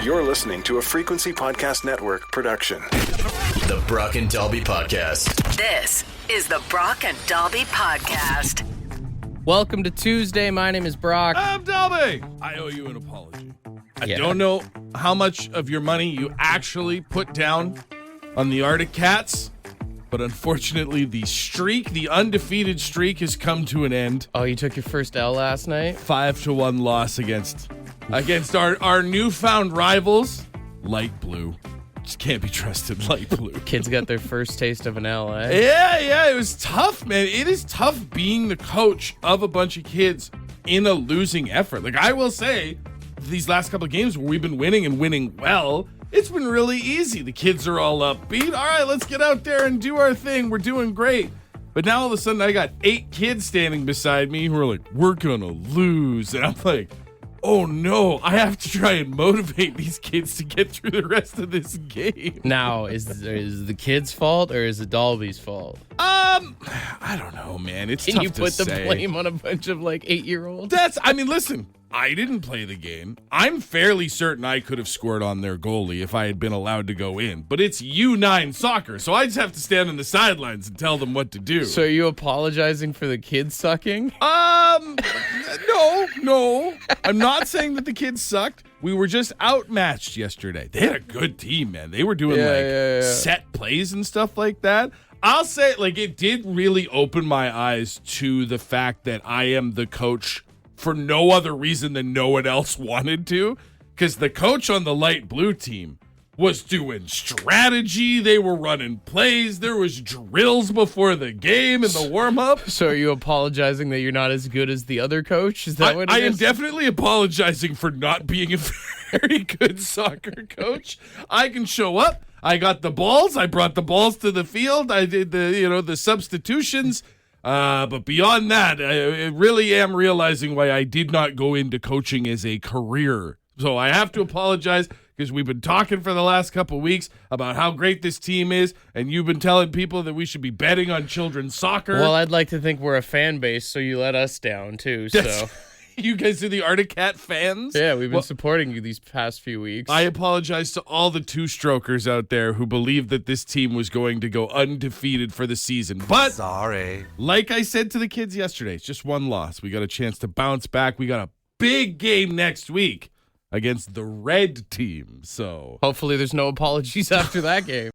You're listening to a Frequency Podcast Network production. The Brock and Dalby Podcast. This is the Brock and Dalby Podcast. Welcome to Tuesday. My name is Brock. I'm Dalby. I owe you an apology. I Yeah. don't know how much of your money you actually put down on the Arctic Cats, but unfortunately the undefeated streak has come to an end. Oh, you took your first L last night? 5-1 loss against our newfound rivals, Light Blue. Just can't be trusted, Light Blue. Kids got their first taste of an L, eh? Yeah, it was tough, man. It is tough being the coach of a bunch of kids in a losing effort. Like, I will say, these last couple of games where we've been winning and winning well, it's been really easy. The kids are all upbeat. All right, let's get out there and do our thing. We're doing great. But now all of a sudden I got 8 kids standing beside me who are like, we're gonna lose. And I'm like, oh no, I have to try and motivate these kids to get through the rest of this game. Now, is the kids' fault or is it Dalby's fault? I don't know, man. It's Can tough you to put the say. blame on a bunch of like 8-year-olds? Listen, I didn't play the game. I'm fairly certain I could have scored on their goalie if I had been allowed to go in. But it's U9 soccer, so I just have to stand on the sidelines and tell them what to do. So are you apologizing for the kids sucking? No. I'm not saying that the kids sucked. We were just outmatched yesterday. They had a good team, man. They were doing set plays and stuff like that. I'll say, like, it did really open my eyes to the fact that I am the coach for no other reason than no one else wanted to. Because the coach on the Light Blue team was doing strategy. They were running plays. There was drills before the game and the warm-up. So are you apologizing that you're not as good as the other coach? Is that what it I am is? definitely apologizing for not being a very good soccer coach. I can show up. I got the balls. I brought the balls to the field. I did the substitutions. But beyond that, I really am realizing why I did not go into coaching as a career. So I have to apologize because we've been talking for the last couple of weeks about how great this team is, and you've been telling people that we should be betting on children's soccer. Well, I'd like to think we're a fan base, so you let us down too. So You guys are the Arctic Cat fans? yeah, we've been supporting you these past few weeks. I apologize to all the two-strokers out there who believed that this team was going to go undefeated for the season. But Sorry. like I said to the kids yesterday, it's just one loss. We got a chance to bounce back. We got a big game next week against the red team. So Hopefully there's no apologies after that game.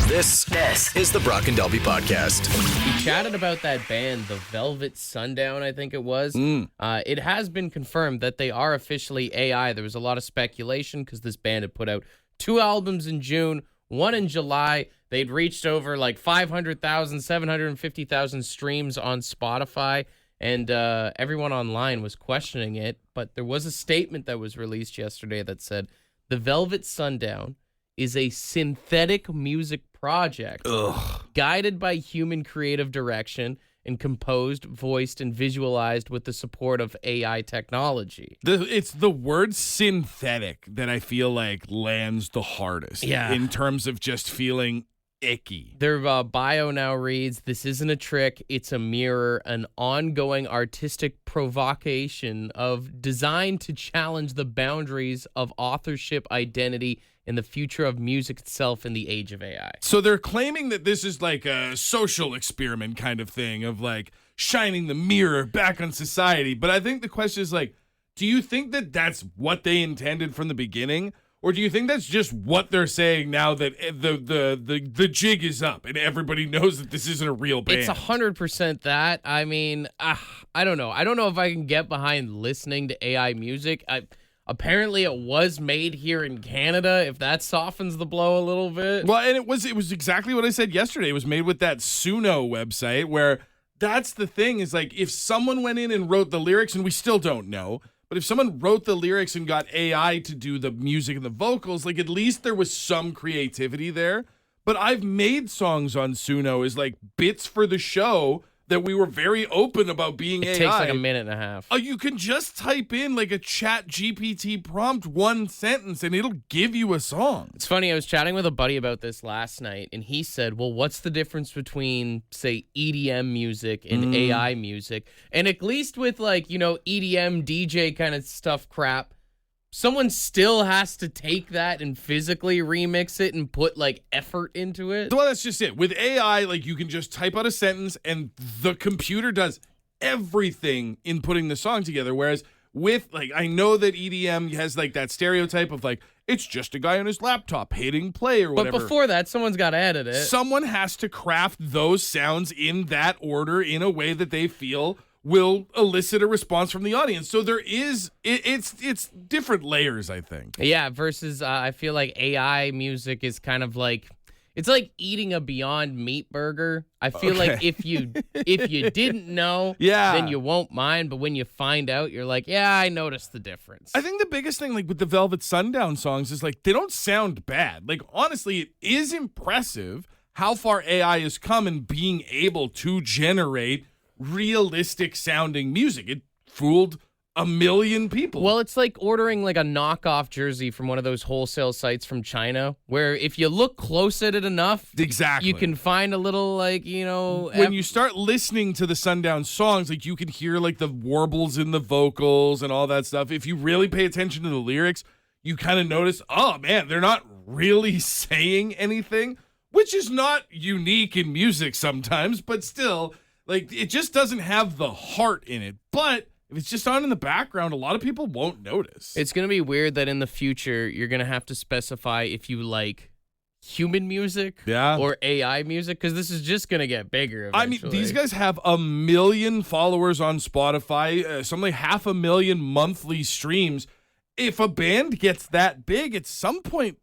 This is the Brock and Dalby Podcast. We chatted about that band, the Velvet Sundowner, I think it was. It has been confirmed that they are officially AI. There was a lot of speculation because this band had put out 2 albums in June, 1 in July. They'd reached over like 500,000, 750,000 streams on Spotify, and everyone online was questioning it. But there was a statement that was released yesterday that said, the Velvet Sundowner is a synthetic music project guided by human creative direction and composed, voiced, and visualized with the support of AI technology. it's the word synthetic that I feel like lands the hardest in terms of just feeling icky. Their bio now reads, this isn't a trick, it's a mirror, an ongoing artistic provocation of designed to challenge the boundaries of authorship, identity, and the future of music itself in the age of AI. So they're claiming that this is like a social experiment kind of thing of like shining the mirror back on society. But I think the question is like, do you think that that's what they intended from the beginning? Or do you think that's just what they're saying now that the jig is up and everybody knows that this isn't a real band? It's 100% that. I mean, I don't know. I don't know if I can get behind listening to AI music. Apparently, it was made here in Canada, if that softens the blow a little bit. Well, and it was exactly what I said yesterday. It was made with that Suno website where that's the thing is like if someone went in and wrote the lyrics, and we still don't know, but if someone wrote the lyrics and got AI to do the music and the vocals, like at least there was some creativity there. But I've made songs on Suno as like bits for the show that we were very open about being AI. It takes like a minute and a half. Oh, you can just type in like a chat GPT prompt, one sentence, and it'll give you a song. It's funny, I was chatting with a buddy about this last night, and he said, well, what's the difference between, say, EDM music and AI music? And at least with, like, you know, EDM, DJ kind of stuff crap, someone still has to take that and physically remix it and put like effort into it. Well, that's just it. With AI, like you can just type out a sentence and the computer does everything in putting the song together. Whereas with like, I know that EDM has like that stereotype of like, it's just a guy on his laptop hitting play or whatever. But before that, someone's got to edit it. Someone has to craft those sounds in that order in a way that they feel will elicit a response from the audience. So there is, it's different layers, I think. Yeah, versus I feel like AI music is kind of like, it's like eating a Beyond Meat burger. I feel like if you didn't know, then you won't mind. But when you find out, you're like, yeah, I noticed the difference. I think the biggest thing, like with the Velvet Sundowner songs, is like they don't sound bad. Like honestly, it is impressive how far AI has come in being able to generate realistic sounding music. It fooled a million people. Well, it's like ordering like a knockoff jersey from one of those wholesale sites from China, where if you look close at it enough, exactly, you can find a little like, you know, when you start listening to the Sundown songs, like you can hear like the warbles in the vocals and all that stuff. If you really pay attention to the lyrics, you kind of notice, oh man, they're not really saying anything, which is not unique in music sometimes, but still, like it just doesn't have the heart in it. But if it's just on in the background, a lot of people won't notice. It's going to be weird that in the future, you're going to have to specify if you like human music or AI music, because this is just going to get bigger eventually. I mean, these guys have 1 million followers on Spotify, something like 500,000 monthly streams. If a band gets that big, at some point,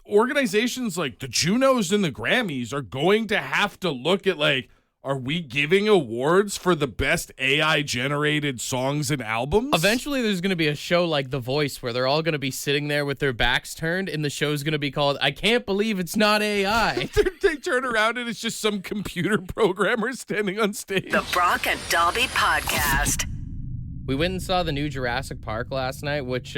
organizations like the Junos and the Grammys are going to have to look at like, are we giving awards for the best AI-generated songs and albums? Eventually, there's going to be a show like The Voice where they're all going to be sitting there with their backs turned, and the show's going to be called, I Can't Believe It's Not AI. They turn around, and it's just some computer programmer standing on stage. The Brock and Dobby Podcast. We went and saw the new Jurassic Park last night, which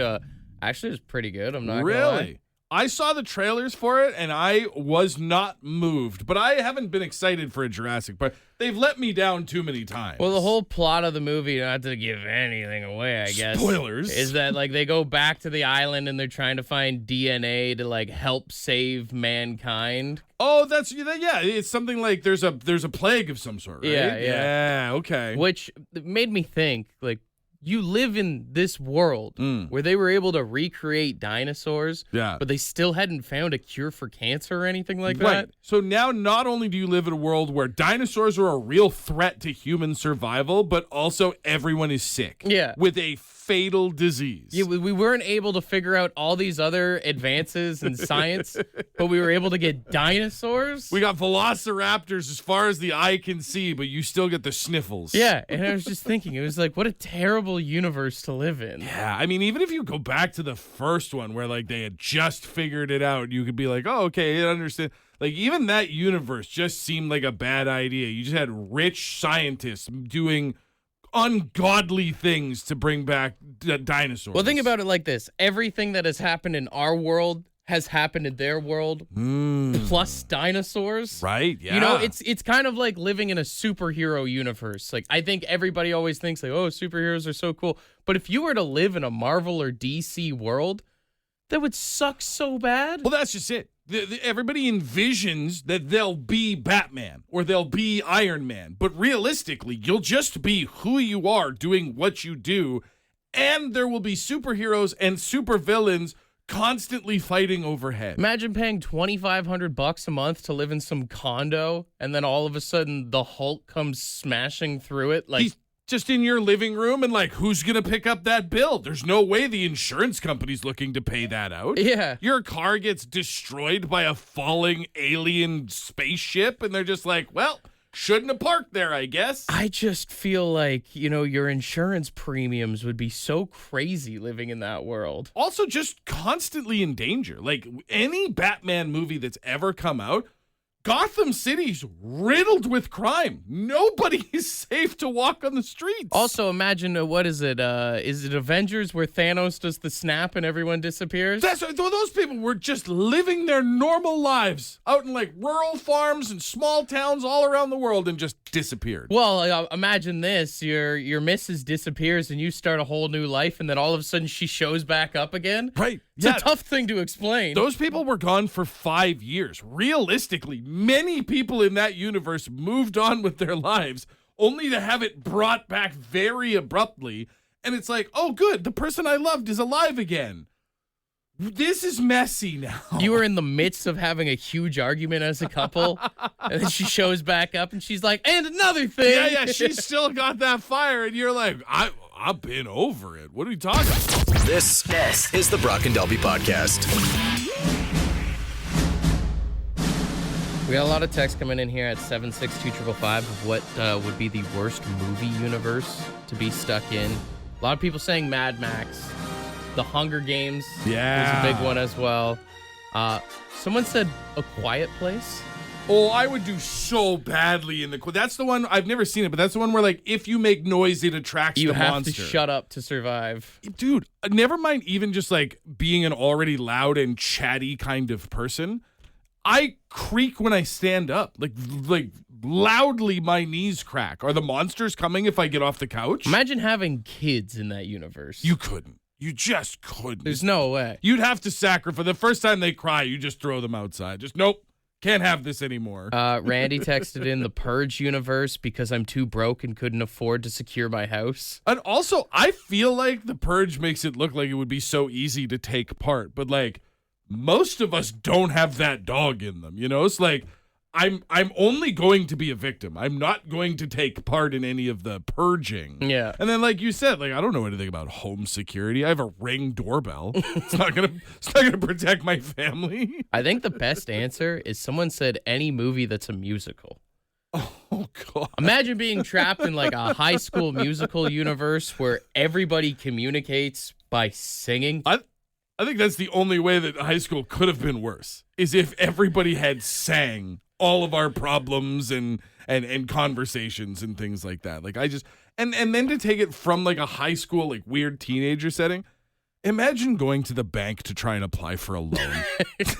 actually was pretty good. I'm not gonna lie. Really? I saw the trailers for it, and I was not moved. But I haven't been excited for a Jurassic Park. They've let me down too many times. Well, the whole plot of the movie, not to give anything away, I guess. Spoilers. Is that, like, they go back to the island, and they're trying to find DNA to, like, help save mankind. Oh, yeah. It's something like there's a plague of some sort, right? Yeah, okay. Which made me think, like, you live in this world where they were able to recreate dinosaurs, but they still hadn't found a cure for cancer or anything like that. So now not only do you live in a world where dinosaurs are a real threat to human survival, but also everyone is sick. Yeah. With a fatal disease. Yeah, we weren't able to figure out all these other advances in science, but we were able to get dinosaurs. We got velociraptors as far as the eye can see, but you still get the sniffles. Yeah, and I was just thinking, it was like, what a terrible universe to live in. Yeah, I mean, even if you go back to the first one where like they had just figured it out, you could be like, oh, okay, I understand. Like even that universe just seemed like a bad idea. You just had rich scientists doing ungodly things to bring back dinosaurs. Well, think about it like this. Everything that has happened in our world has happened in their world, plus dinosaurs. Right, yeah. You know, it's kind of like living in a superhero universe. Like, I think everybody always thinks, like, oh, superheroes are so cool. But if you were to live in a Marvel or DC world, that would suck so bad. Well, that's just it. Everybody envisions that they'll be Batman or they'll be Iron Man. But realistically, you'll just be who you are doing what you do. And there will be superheroes and supervillains constantly fighting overhead. Imagine paying $2,500 a month to live in some condo, and then all of a sudden the Hulk comes smashing through it. Like, he's just in your living room, and like, who's gonna pick up that bill? There's no way the insurance company's looking to pay that out. Yeah. Your car gets destroyed by a falling alien spaceship, and they're just like, well, shouldn't have parked there, I guess. I just feel like, you know, your insurance premiums would be so crazy living in that world. Also, just constantly in danger. Like, any Batman movie that's ever come out, Gotham City's riddled with crime. Nobody is safe to walk on the streets. Also, imagine what is it? Is it Avengers where Thanos does the snap and everyone disappears? Those people were just living their normal lives out in like rural farms and small towns all around the world and just disappeared. Well, imagine this: your missus disappears and you start a whole new life, and then all of a sudden she shows back up again. Right? It's a tough thing to explain. Those people were gone for 5 years. Realistically, many people in that universe moved on with their lives only to have it brought back very abruptly. And it's like, oh, good. The person I loved is alive again. This is messy now. You were in the midst of having a huge argument as a couple, and then she shows back up and she's like, and another thing. Yeah, she's still got that fire. And you're like, I've been over it. What are we talking about? This is the Brock and Delby Podcast. We got a lot of text coming in here at 762-555 of what would be the worst movie universe to be stuck in. A lot of people saying Mad Max. The Hunger Games is a big one as well. Someone said A Quiet Place. Oh, I would do so badly in that's the one, I've never seen it, but that's the one where, like, if you make noise, it attracts the monster. You have to shut up to survive. Dude, never mind even just, like, being an already loud and chatty kind of person. I creak when I stand up. Like loudly my knees crack. Are the monsters coming if I get off the couch? Imagine having kids in that universe. You couldn't. You just couldn't. There's no way. You'd have to sacrifice. The first time they cry, you just throw them outside. Just, nope. Can't have this anymore. Randy texted in the Purge universe because I'm too broke and couldn't afford to secure my house. And also, I feel like the Purge makes it look like it would be so easy to take part. But, like, most of us don't have that dog in them. You know, it's like, I'm only going to be a victim. I'm not going to take part in any of the purging. Yeah. And then, like you said, like, I don't know anything about home security. I have a Ring doorbell. It's not gonna protect my family. I think the best answer is someone said any movie that's a musical. Oh God. Imagine being trapped in like a high school musical universe where everybody communicates by singing. I think that's the only way that high school could have been worse, is if everybody had sang all of our problems and conversations and things like that. Like, I just, and then to take it from like a high school, like weird teenager setting, imagine going to the bank to try and apply for a loan.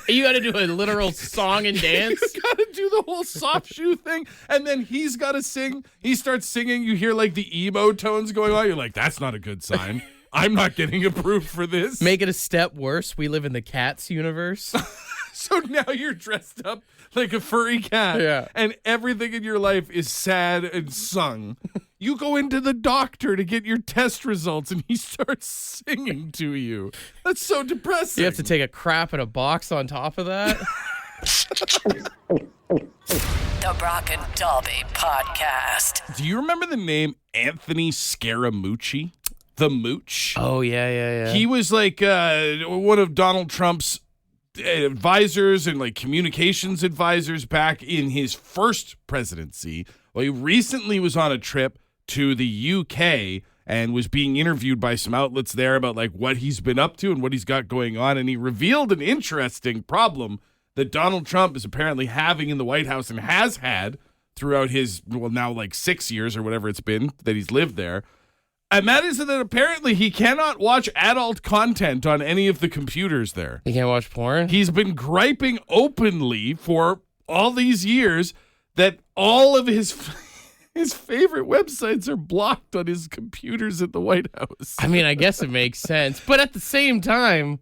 You got to do a literal song and dance. You got to do the whole soft shoe thing. And then he's got to sing. He starts singing. You hear like the emo tones going on. You're like, that's not a good sign. I'm not getting approved for this. Make it a step worse. We live in the Cats universe. So now you're dressed up like a furry cat. Yeah. And everything in your life is sad and sung. You go into the doctor to get your test results and he starts singing to you. That's so depressing. You have to take a crap in a box on top of that. The Brock and Dalby Podcast. Do you remember the name Anthony Scaramucci? The Mooch? Oh, yeah. He was like one of Donald Trump's advisors and like communications advisors back in his first presidency. Well, he recently was on a trip to the UK and was being interviewed by some outlets there about like what he's been up to and what he's got going on. And he revealed an interesting problem that Donald Trump is apparently having in the White House and has had throughout his, well, now like 6 years or whatever it's been that he's lived there. And that is that apparently he cannot watch adult content on any of the computers there. You can't watch porn? He's been griping openly for all these years that all of his favorite websites are blocked on his computers at the White House. I mean, I guess it makes sense. But at the same time,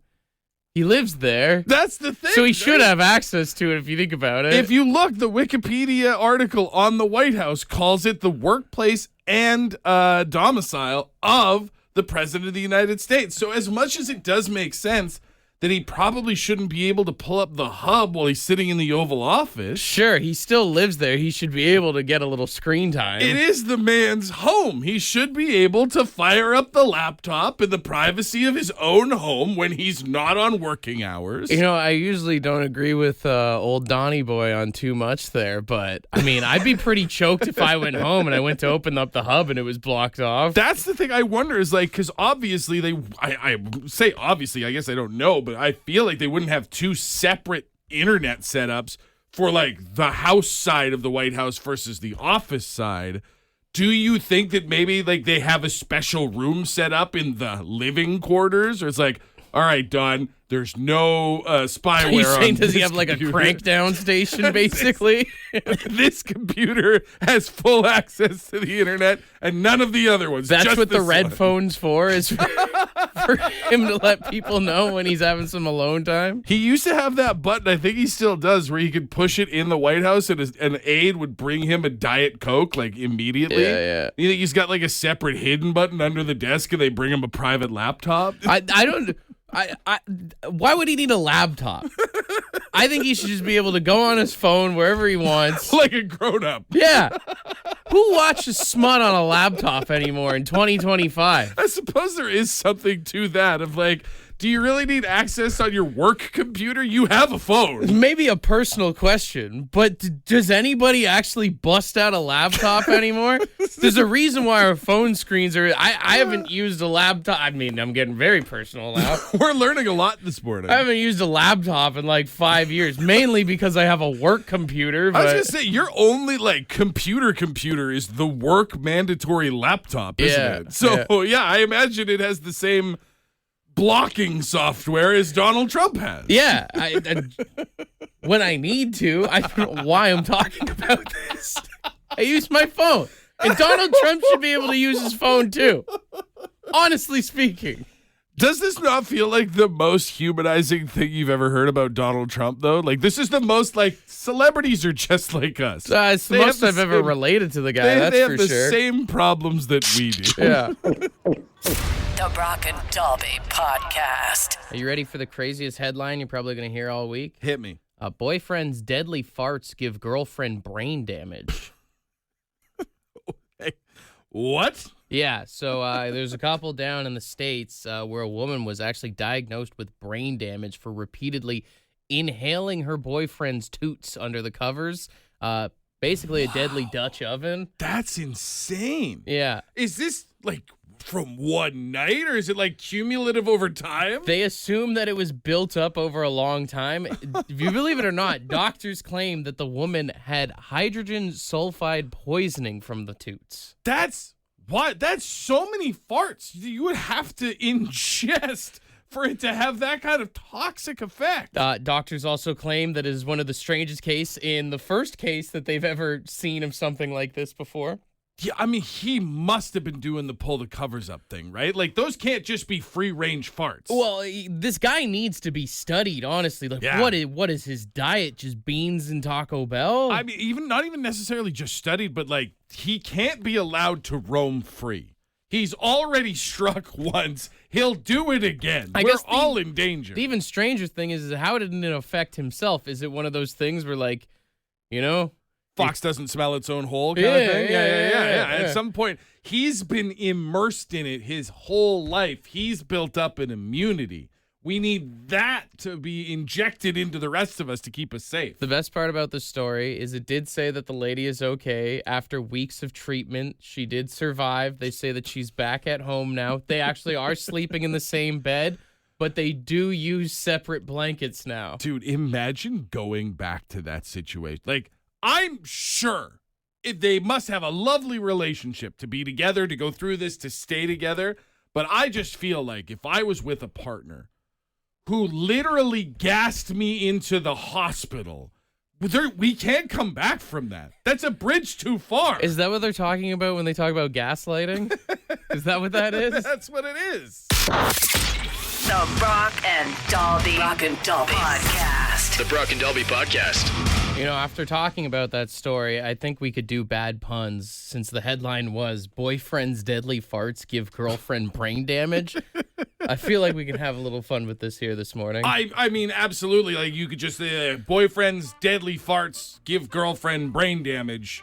he lives there. That's the thing. So he should have access to it if you think about it. If you look, the Wikipedia article on the White House calls it the workplace and domicile of the President of the United States. So as much as it does make sense that he probably shouldn't be able to pull up the hub while he's sitting in the Oval Office. Sure, he still lives there. He should be able to get a little screen time. It is the man's home. He should be able to fire up the laptop in the privacy of his own home when he's not on working hours. You know, I usually don't agree with old Donnie Boy on too much there, but I mean, I'd be pretty choked if I went home and I went to open up the hub and it was blocked off. That's the thing I wonder is like, because obviously I say obviously, I guess I don't know, but I feel like they wouldn't have two separate internet setups for like the house side of the White House versus the office side, do you think that maybe like they have a special room set up in the living quarters, or it's like, all right, Don, there's no spyware. Are you saying, does he this have like computer. a crankdown station, basically? This computer has full access to the internet, and none of the other ones. That's just what the this red one. phone's for, is for him to let people know when he's having some alone time. He used to have that button, I think he still does, where he could push it in the White House and an aide would bring him a Diet Coke, like, immediately. Yeah. You think he's got, like, a separate hidden button under the desk and they bring him a private laptop? I don't... why would he need a laptop? I think he should just be able to go on his phone wherever he wants. Like a grown-up. Yeah. Who watches smut on a laptop anymore in 2025? I suppose there is something to that of, like, do you really need access on your work computer? You have a phone. Maybe a personal question, but does anybody actually bust out a laptop anymore? There's a reason why our phone screens are... I haven't used a laptop. I mean, I'm getting very personal now. We're learning a lot this morning. I haven't used a laptop in like 5 years, mainly because I have a work computer. But I was going to say, your only, like, computer is the work mandatory laptop, isn't Yeah, it? So, yeah, I imagine it has the same blocking software as Donald Trump has. yeah, when I need to, I don't know why I'm talking about this. I use my phone. And Donald Trump should be able to use his phone too. Honestly speaking. Does this not feel like the most humanizing thing you've ever heard about Donald Trump, though? Like, this is the most, like, celebrities are just like us. It's the They most have the I've ever same- related to the guy, They that's have for the sure. same problems that we do. Yeah. The Brock and Dalby Podcast. Are you ready for the craziest headline you're probably going to hear all week? Hit me. Boyfriend's deadly farts give girlfriend brain damage. What? Yeah, so there's a couple down in the States where a woman was actually diagnosed with brain damage for repeatedly inhaling her boyfriend's toots under the covers. Basically a deadly Dutch oven. That's insane. Yeah. Is this, like, from one night, or is it, like, cumulative over time? They assume that it was built up over a long time. If you believe it or not, doctors claim that the woman had hydrogen sulfide poisoning from the toots. That's so many farts you would have to ingest for it to have that kind of toxic effect. Doctors also claim that it is one of the strangest case in the first case that they've ever seen of something like this before. Yeah, I mean, he must have been doing the pull the covers up thing, right? Like, those can't just be free range farts. Well, this guy needs to be studied, honestly. Like, Yeah. what is his diet? Just beans and Taco Bell? I mean, not even necessarily just studied, but, like, he can't be allowed to roam free. He's already struck once. He'll do it again. I We're guess all in danger. The even stranger thing is how didn't it affect himself? Is it one of those things where, like, you know... Fox doesn't smell its own hole kind Yeah, of thing. Yeah. yeah. At some point, he's been immersed in it his whole life. He's built up an immunity. We need that to be injected into the rest of us to keep us safe. The best part about the story is it did say that the lady is okay. After weeks of treatment, she did survive. They say that she's back at home now. They actually are sleeping in the same bed, but they do use separate blankets now. Dude, imagine going back to that situation. Like, I'm sure they must have a lovely relationship to be together, to go through this, to stay together. But I just feel like if I was with a partner who literally gassed me into the hospital, we can't come back from that. That's a bridge too far. Is that what they're talking about when they talk about gaslighting? Is that what that is? That's what it is. The Brock and Dalby Podcast. The Brock and Dalby Podcast. You know, after talking about that story, I think we could do bad puns since the headline was boyfriend's deadly farts give girlfriend brain damage. I feel like we can have a little fun with this here this morning. I mean, absolutely. Like, you could just say, boyfriend's deadly farts give girlfriend brain damage.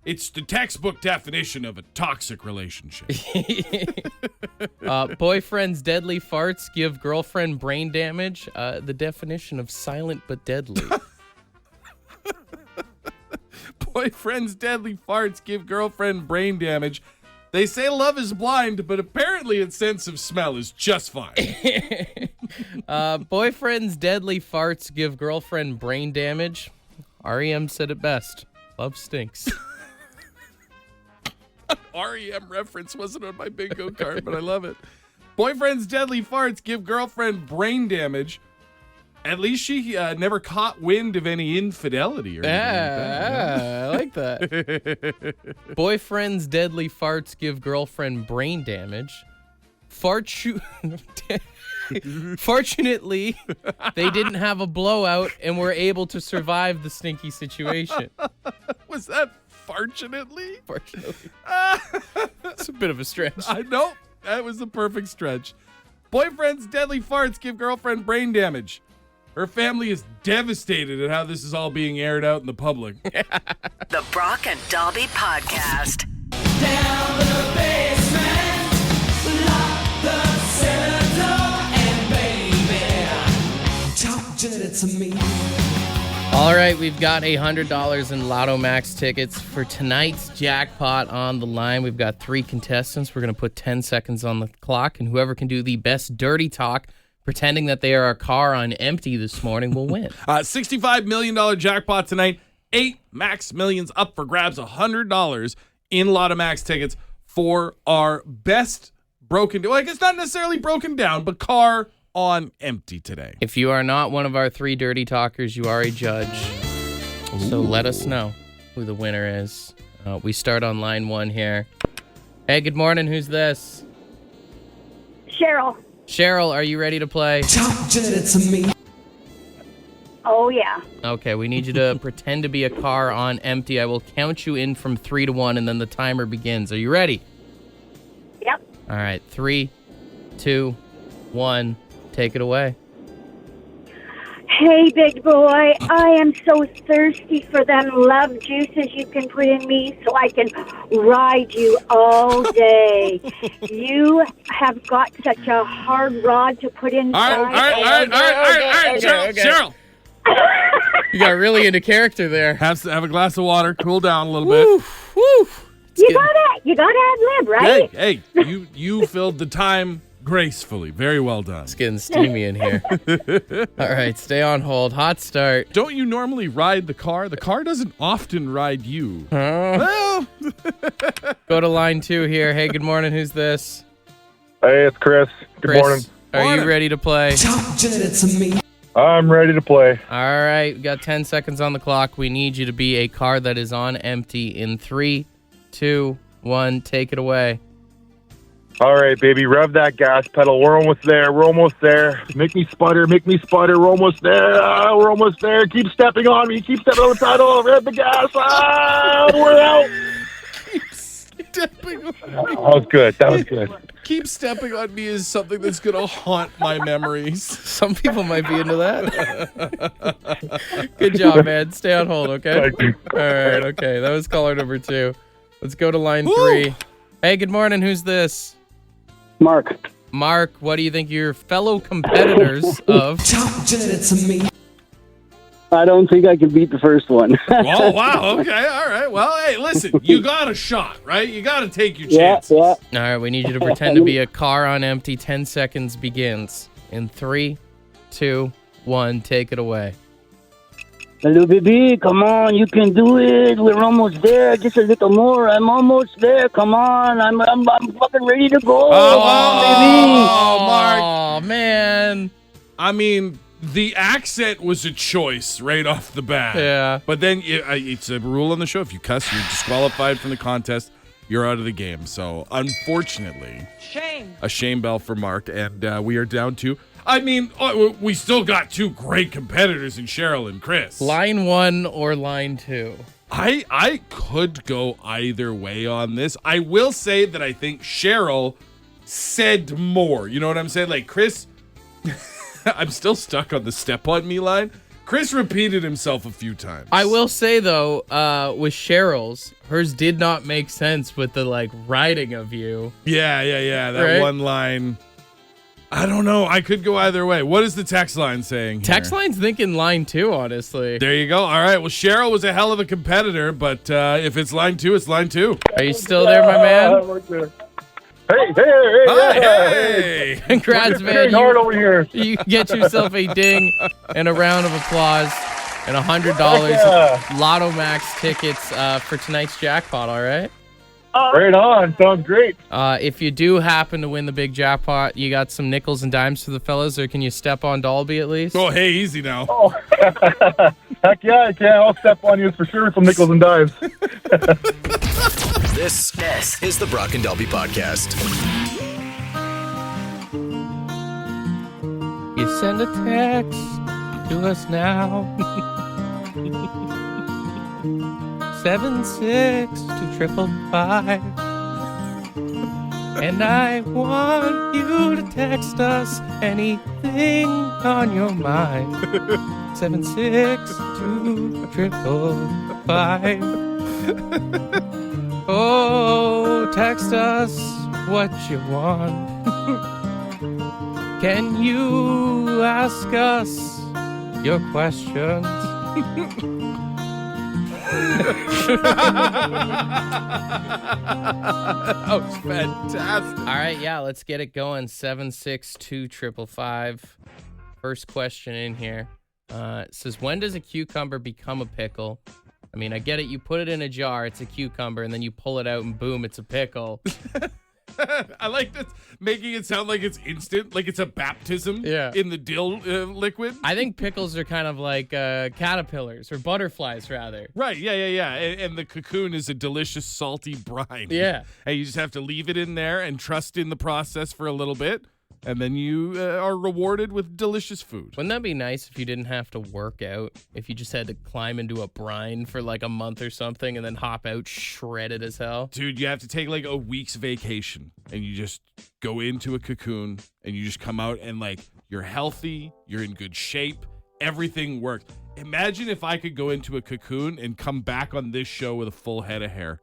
It's the textbook definition of a toxic relationship. Boyfriend's deadly farts give girlfriend brain damage. The definition of silent but deadly. Boyfriend's deadly farts give girlfriend brain damage. They say love is blind, but apparently its sense of smell is just fine. Boyfriend's deadly farts give girlfriend brain damage. REM said it best. Love stinks. REM reference wasn't on my bingo card, but I love it. Boyfriend's deadly farts give girlfriend brain damage. At least she never caught wind of any infidelity or anything like that. I like that. Boyfriend's deadly farts give girlfriend brain damage. Fortunately, they didn't have a blowout and were able to survive the stinky situation. Was that fortunately? Fortunately. It's a bit of a stretch. I know. That was the perfect stretch. Boyfriend's deadly farts give girlfriend brain damage. Her family is devastated at how this is all being aired out in the public. The Brock and Dobby Podcast. Down the basement, lock the cellar door, and baby, talk dirty to me. All right, we've got $100 in Lotto Max tickets for tonight's jackpot on the line. We've got 3 contestants. We're going to put 10 seconds on the clock, and whoever can do the best dirty talk pretending that they are a car on empty this morning will win. $65 million jackpot tonight. 8 Max Millions up for grabs. $100 in Lotto Max tickets for our best broken down. Like, it's not necessarily broken down, but car on empty today. If you are not one of our 3 dirty talkers, you are a judge. So let us know who the winner is. We start on line 1 here. Hey, good morning. Who's this? Cheryl. Cheryl, are you ready to play? Talk dirty to me. Oh, yeah. Okay, we need you to pretend to be a car on empty. I will count you in from 3 to 1, and then the timer begins. Are you ready? Yep. All right, 3, 2, 1. Take it away. Hey, big boy. I am so thirsty for them love juices you can put in me so I can ride you all day. You have got such a hard rod to put inside. All right, Cheryl. You got really into character there. Have a glass of water, cool down a little bit. Woo. You gotta ad lib, right? Hey, you filled the time gracefully. Very well done. It's getting steamy in here. All right, stay on hold. Hot start. Don't you normally ride the car? The car doesn't often ride you. Well, Go to line 2 here. Hey, good morning. Who's this? Hey, it's Chris. Good morning. Are you ready to play? Talk dirty to me. I'm ready to play. All right, we got 10 seconds on the clock. We need you to be a car that is on empty in 3, 2, 1. Take it away. All right, baby, rev that gas pedal. We're almost there. Make me sputter. We're almost there. Keep stepping on me. Keep stepping on the pedal. Rev the gas. We're out. stepping on me. That was good. Keep stepping on me is something that's going to haunt my memories. Some people might be into that. Good job, man. Stay on hold, okay? Thank you. All right, okay. That was caller number 2. Let's go to line 3. Hey, good morning. Who's this? Mark, what do you think your fellow competitors of? Talk dirty to me. I don't think I can beat the first one. Oh, wow. Okay. All right. Well, hey, listen, you got a shot, right? You got to take your Yeah. chances. All right, we need you to pretend to be a car on empty. 10 seconds begins. In 3, 2, 1, take it away. Hello, baby. Come on. You can do it. We're almost there. Just a little more. I'm almost there. Come on. I'm fucking ready to go. Oh, Mark. Oh, man. I mean, the accent was a choice right off the bat. Yeah. But then it's a rule on the show. If you cuss, you're disqualified from the contest. You're out of the game. So, unfortunately, a shame bell for Mark. And we are down to... I mean, we still got 2 great competitors in Cheryl and Chris. Line 1 or line 2? I could go either way on this. I will say that I think Cheryl said more. You know what I'm saying? Like, Chris... I'm still stuck on the step on me line. Chris repeated himself a few times. I will say, though, with Cheryl's, hers did not make sense with the, writing of you. Yeah. That Right? one line... I don't know. I could go either way. What is the text line saying here? Text line's thinking line 2, honestly. There you go. All right. Well, Cheryl was a hell of a competitor, but if it's line 2, it's line 2. Are you still there, my man? Hey. Congrats, man. Hard over here. You get yourself a ding and a round of applause. and $100 Lotto Max tickets for tonight's jackpot, all right? Right on. Sounds great. If you do happen to win the big jackpot, you got some nickels and dimes for the fellas, or can you step on Dolby at least? Oh, hey, easy now. Oh, heck yeah, I can. I'll step on you for sure with some nickels and dimes. This is the Brock and Dolby Podcast. You send a text to us now. 76255. And I want you to text us anything on your mind. 76255. Oh, text us what you want. Can you ask us your questions? That was fantastic. All right, yeah, let's get it going. 76255. First question in here. It says, when does a cucumber become a pickle? I mean, I get it. You put it in a jar, it's a cucumber, and then you pull it out and boom, it's a pickle. I like this, making it sound like it's instant, like it's a baptism in the dill liquid. I think pickles are kind of like caterpillars or butterflies, rather. Right, yeah. And the cocoon is a delicious, salty brine. Yeah. And you just have to leave it in there and trust in the process for a little bit. And then you are rewarded with delicious food. Wouldn't that be nice if you didn't have to work out? If you just had to climb into a brine for like a month or something and then hop out shredded as hell? Dude, you have to take like a week's vacation and you just go into a cocoon and you just come out and like you're healthy, you're in good shape, everything works. Imagine if I could go into a cocoon and come back on this show with a full head of hair.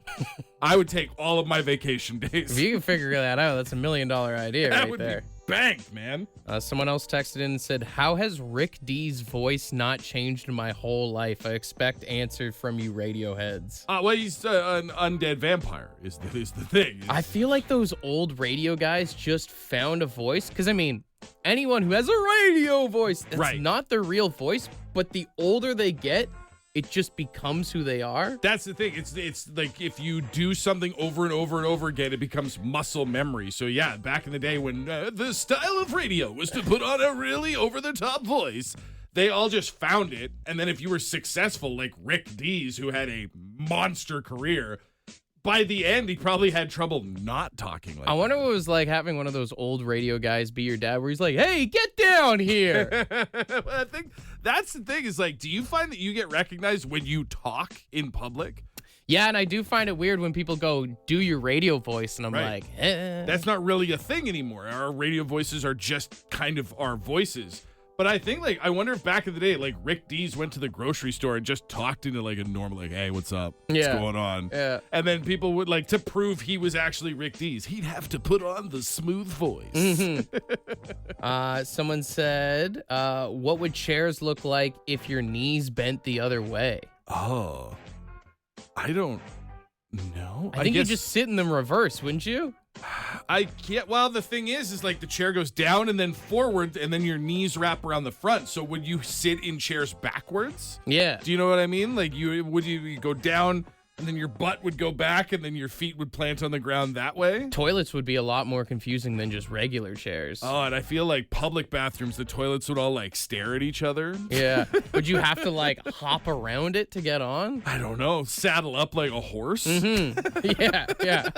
I would take all of my vacation days. If you can figure that out, that's $1 million idea that right would there. Be banked, man. Someone else texted in and said, how has Rick D's voice not changed in my whole life? I expect answer from you Radioheads. Well, he's an undead vampire is the thing. I feel like those old radio guys just found a voice. Because, I mean, anyone who has a radio voice, that's not their real voice. But the older they get, it just becomes who they are. That's the thing. It's like if you do something over and over and over again, it becomes muscle memory. So yeah, back in the day when the style of radio was to put on a really over-the-top voice, they all just found it. And then if you were successful, like Rick Dees, who had a monster career, by the end, he probably had trouble not talking like I wonder what it was like having one of those old radio guys be your dad, where he's like, hey, get down here. Well, I think that's the thing is like, do you find that you get recognized when you talk in public? Yeah, and I do find it weird when people go, do your radio voice, and I'm like, eh. That's not really a thing anymore. Our radio voices are just kind of our voices. But I think, like, I wonder if back in the day, like, Rick Dees went to the grocery store and just talked into, like, a normal, like, hey, what's up? What's going on? Yeah. And then people would, like, to prove he was actually Rick Dees, he'd have to put on the smooth voice. Mm-hmm. Someone said, what would chairs look like if your knees bent the other way? Oh, I don't know. I think you just sit in them reverse, wouldn't you? I can't. Well, the thing is like the chair goes down and then forward and then your knees wrap around the front. So would you sit in chairs backwards? Yeah. Do you know what I mean? Like you go down and then your butt would go back and then your feet would plant on the ground that way? Toilets would be a lot more confusing than just regular chairs. Oh, and I feel like public bathrooms, the toilets would all like stare at each other. Yeah. Would you have to like hop around it to get on? I don't know. Saddle up like a horse? Mm-hmm. Yeah.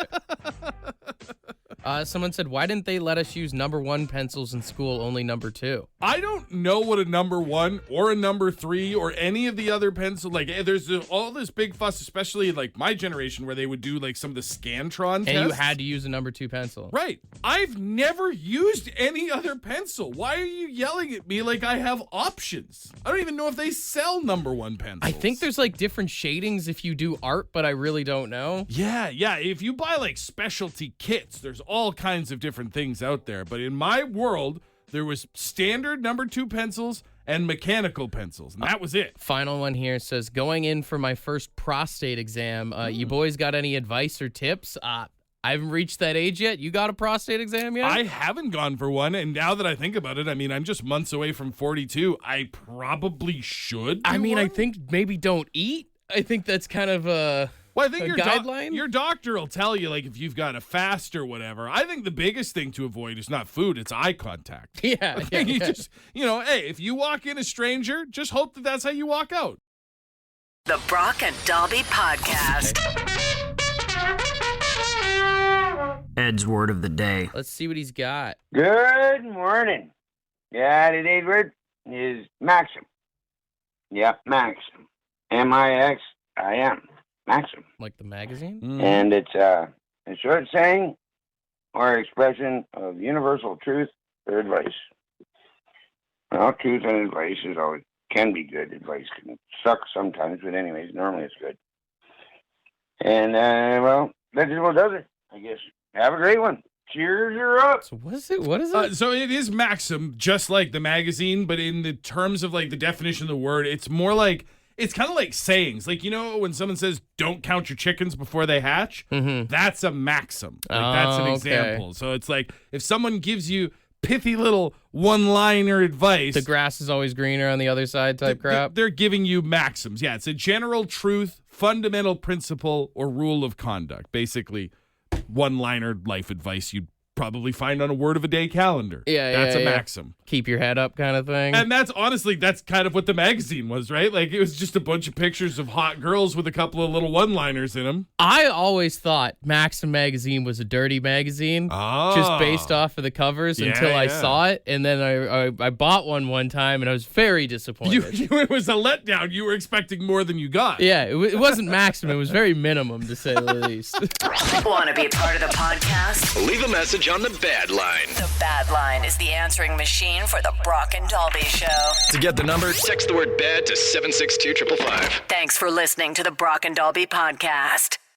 Someone said, why didn't they let us use #1 pencils in school, only #2? I don't know what a #1 or a #3 or any of the other pencil, like there's all this big fuss, especially like my generation where they would do like some of the Scantron tests. And you had to use a #2 pencil. Right. I've never used any other pencil. Why are you yelling at me like I have options? I don't even know if they sell #1 pencils. I think there's like different shadings if you do art, but I really don't know. Yeah. If you buy like specialty kits, there's all kinds of different things out there. But in my world, there was standard #2 pencils and mechanical pencils, and that was it. Final one here says, going in for my first prostate exam. You boys got any advice or tips? I haven't reached that age yet. You got a prostate exam yet? I haven't gone for one, and now that I think about it, I mean, I'm just months away from 42. I probably should. I mean, one. I think maybe don't eat. I think that's kind of a Well, I think a your guideline. your doctor will tell you, like, if you've got a fast or whatever. I think the biggest thing to avoid is not food; it's eye contact. Yeah, I think you just, hey, if you walk in a stranger, just hope that that's how you walk out. The Brock and Dobby Podcast. Ed's word of the day. Let's see what he's got. Good morning. Yeah, today's word is maxim. Yep, maxim. M-I-X-I-M. Maxim. Like the magazine? And it's a short saying or expression of universal truth or advice. Well, truth and advice can be good. Advice can suck sometimes, but anyways, normally it's good. And, that's just what does it, I guess. Have a great one. Cheers, you're up. So what is it? What is it? So it is maxim, just like the magazine, but in the terms of like the definition of the word, it's more like, it's kind of like sayings. Like, when someone says, don't count your chickens before they hatch, that's a maxim. Like, that's an example. So it's like, if someone gives you pithy little one-liner advice. The grass is always greener on the other side type crap. They're giving you maxims. Yeah, it's a general truth, fundamental principle, or rule of conduct. Basically, one-liner life advice you'd probably find on a word of a day calendar. That's a maxim. Keep your head up kind of thing. And that's kind of what the magazine was, right? Like, it was just a bunch of pictures of hot girls with a couple of little one-liners in them. I always thought Maxim magazine was a dirty magazine, just based off of the covers until I saw it, and then I bought one time, and I was very disappointed. It was a letdown. You were expecting more than you got. Yeah, it wasn't Maxim. It was very minimum, to say the least. Want to be a part of the podcast? Leave a message on the Bad Line. The Bad Line is the answering machine for the Brock and Dalby Show. To get the number, text the word BAD to 762-555. Thanks for listening to the Brock and Dalby Podcast.